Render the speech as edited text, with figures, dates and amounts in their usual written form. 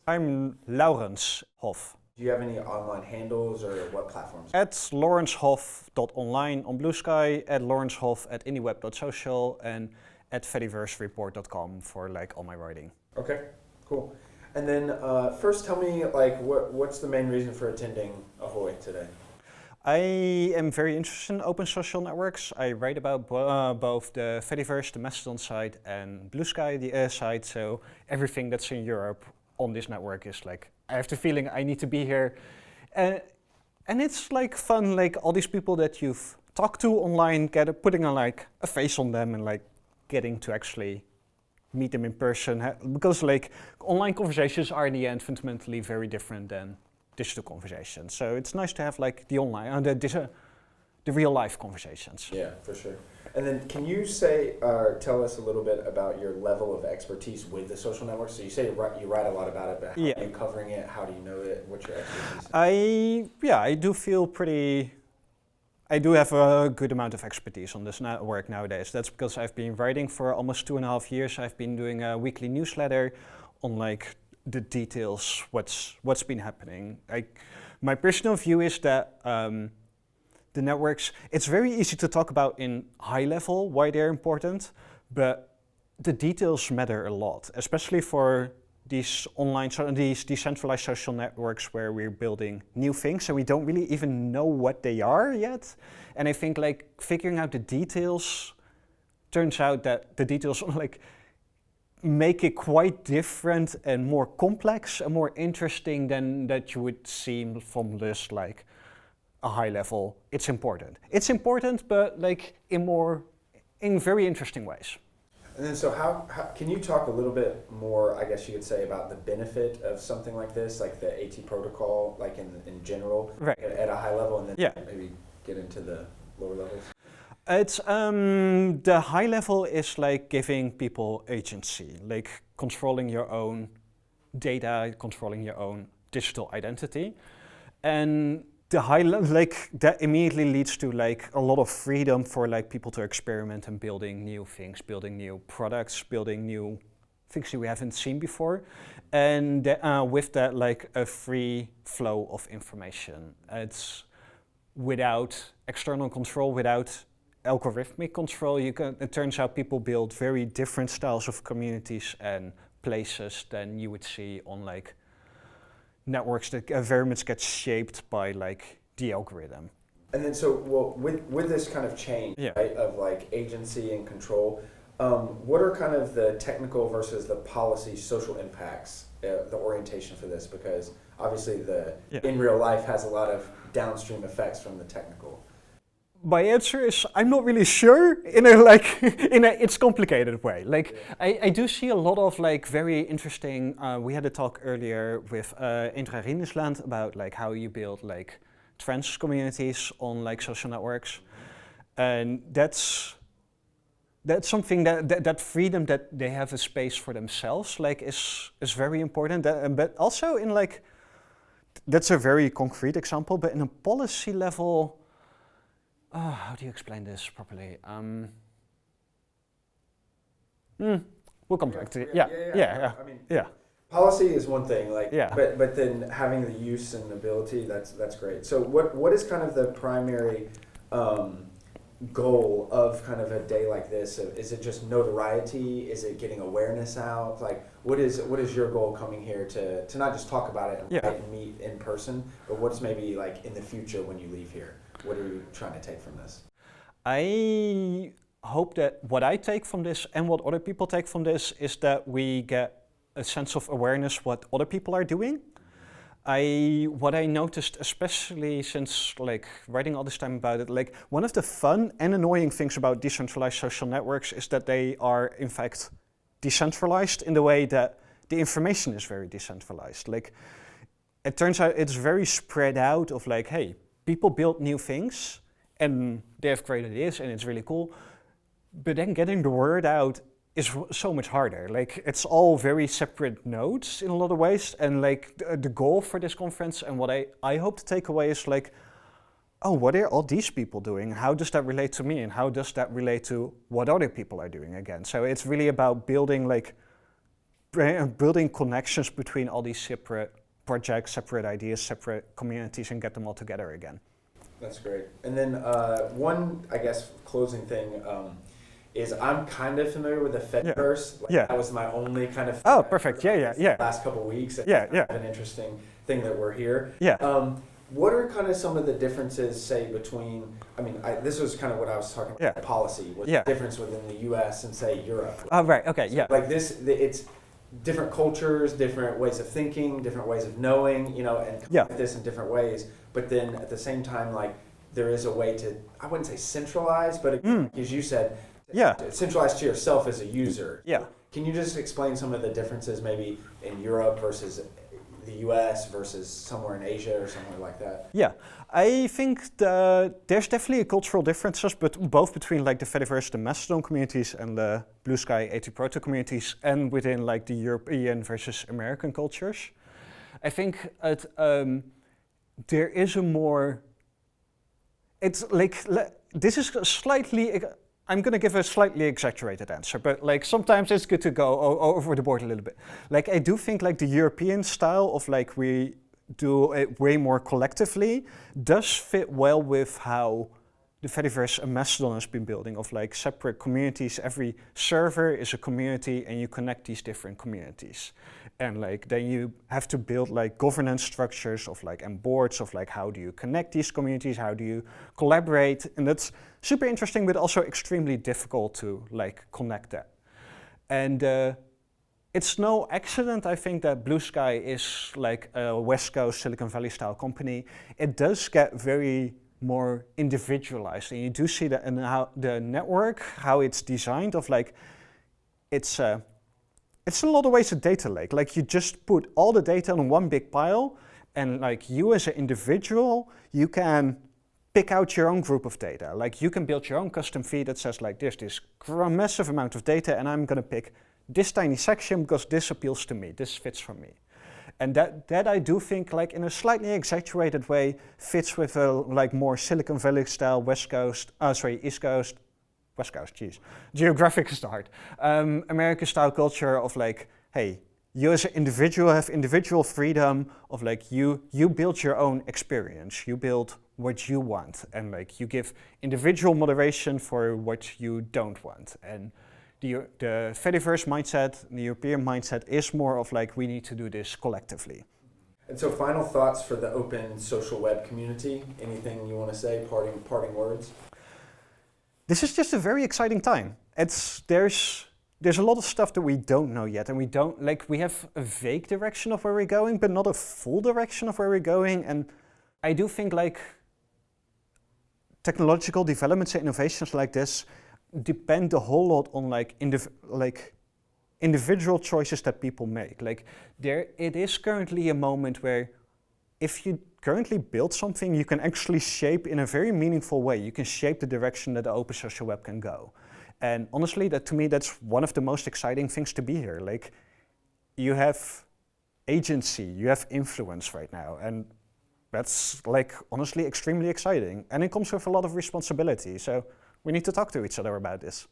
I'm Laurens Hof. Do you have any online handles or what platforms? At lawrencehof.online on Blue Sky, at lawrencehof at indieweb.social, and at fediversereport.com for like all my writing. Okay, cool. And then first tell me what's the main reason for attending Ahoy today? I am very interested in open social networks. I write about both the Fediverse, the Mastodon site, and Blue Sky, the site. So everything that's in Europe on this network is like, I have the feeling I need to be here. And it's like fun, like all these people that you've talked to online, putting like a face on them and like getting to actually meet them in person. Because like online conversations are in the end fundamentally very different than digital conversations. So it's nice to have like the online, the real life conversations. Yeah, for sure. And then can you tell us a little bit about your level of expertise with the social networks? So you say you write a lot about it, but how are you covering it? How do you know it? What's your expertise? I do feel I do have a good amount of expertise on this network nowadays. That's because I've been writing for almost 2.5 years. I've been doing a weekly newsletter on like the details, what's been happening. My personal view is that the networks, it's very easy to talk about in high level why they're important, but the details matter a lot, especially for these these decentralized social networks where we're building new things and we don't really even know what they are yet. And I think like figuring out the details, turns out that the details like make it quite different and more complex and more interesting than that you would see from just like a high level. It's important. It's important, but like in very interesting ways. And then so how can you talk a little bit more, I guess you could say, about the benefit of something like this, like the AT protocol, like in general, right, at a high level, and then maybe get into the lower levels? It's the high level is like giving people agency, like controlling your own data, controlling your own digital identity, and the high like that immediately leads to like a lot of freedom for like people to experiment and building new things, building new products, building new things that we haven't seen before, and with that like a free flow of information. It's without external control, without algorithmic control. It turns out people build very different styles of communities and places than you would see on like networks that very much get shaped by like the algorithm. And then with this kind of change, right, of like agency and control, what are kind of the technical versus the policy social impacts, the orientation for this? Because obviously in real life has a lot of downstream effects from the technical. My answer is I'm not really sure it's complicated way. Like I do see a lot of like very interesting. We had a talk earlier with Indra Rinnesland about like how you build like trans communities on like social networks, and that's something that freedom that they have a space for themselves like is very important. But also in like that's a very concrete example. But in a policy level. How do you explain this properly? We'll come back to it. I mean, policy is one thing, but then having the use and ability, that's great. So what is kind of the primary goal of kind of a day like this? Is it just notoriety? Is it getting awareness out? Like, what is your goal coming here to not just talk about it and meet in person, but what's maybe like in the future when you leave here? What are you trying to take from this? I hope that what I take from this and what other people take from this is that we get a sense of awareness what other people are doing. What I noticed, especially since like writing all this time about it, like one of the fun and annoying things about decentralized social networks is that they are in fact decentralized in the way that the information is very decentralized. Like it turns out it's very spread out of like, hey, people build new things and they have great ideas and it's really cool, but then getting the word out is so much harder. Like it's all very separate nodes in a lot of ways, and like the goal for this conference and what I hope to take away is like, oh, what are all these people doing? How does that relate to me? And how does that relate to what other people are doing again? So it's really about building like building connections between all these separate projects, separate ideas, separate communities, and get them all together again. That's great. And then one, I guess, closing thing is I'm kind of familiar with the Fediverse. Like, that was my only kind of. Oh, perfect. Yeah. Last couple of weeks. Yeah. An interesting thing that we're here. Yeah. What are kind of some of the differences, say, between? I mean, this was kind of what I was talking about. Policy. What's the difference within the U.S. and say Europe? Oh, right. Okay. So, like this, it's different cultures, different ways of thinking, different ways of knowing, you know, and come at this in different ways. But then at the same time, like there is a way to, I wouldn't say centralize, but as you said, centralize to yourself as a user. Yeah. Can you just explain some of the differences maybe in Europe versus the US versus somewhere in Asia or somewhere like that? Yeah, I think there's definitely cultural differences, but both between like the Fediverse, the Mastodon communities, and the Blue Sky AT Proto communities, and within like the European versus American cultures. I think there is a more. It's like this is slightly. I'm going to give a slightly exaggerated answer, but like sometimes it's good to go over the board a little bit. Like I do think like the European style of like we do it way more collectively does fit well with how the Fediverse and Mastodon has been building, of like separate communities. Every server is a community and you connect these different communities. And like then you have to build like governance structures of like and boards of like how do you connect these communities, how do you collaborate, and that's super interesting but also extremely difficult to like connect that. And it's no accident, I think, that Blue Sky is like a West Coast Silicon Valley style company. It does get very more individualized, and you do see that in how the network, how it's designed, of like it's a lot of ways a data lake. Like you just put all the data on one big pile, and like you as an individual, you can pick out your own group of data. Like you can build your own custom feed that says like there's this massive amount of data and I'm gonna pick this tiny section because this appeals to me, this fits for me. And that I do think like in a slightly exaggerated way fits with a like more Silicon Valley style East Coast, geographic start. American style culture of like, hey, you as an individual have individual freedom of like you build your own experience, you build what you want, and like you give individual moderation for what you don't want. And the Fediverse mindset, the European mindset is more of like we need to do this collectively. And so final thoughts for the open social web community, anything you want to say, parting words? This is just a very exciting time. There's a lot of stuff that we don't know yet, and we have a vague direction of where we're going, but not a full direction of where we're going. And I do think like technological developments and innovations like this depend a whole lot on like individual choices that people make. Like it is currently a moment where if you currently build something, you can actually shape in a very meaningful way. You can shape the direction that the open social web can go. And honestly, to me, that's one of the most exciting things to be here. Like you have agency, you have influence right now. And that's like honestly extremely exciting. And it comes with a lot of responsibility. So we need to talk to each other about this.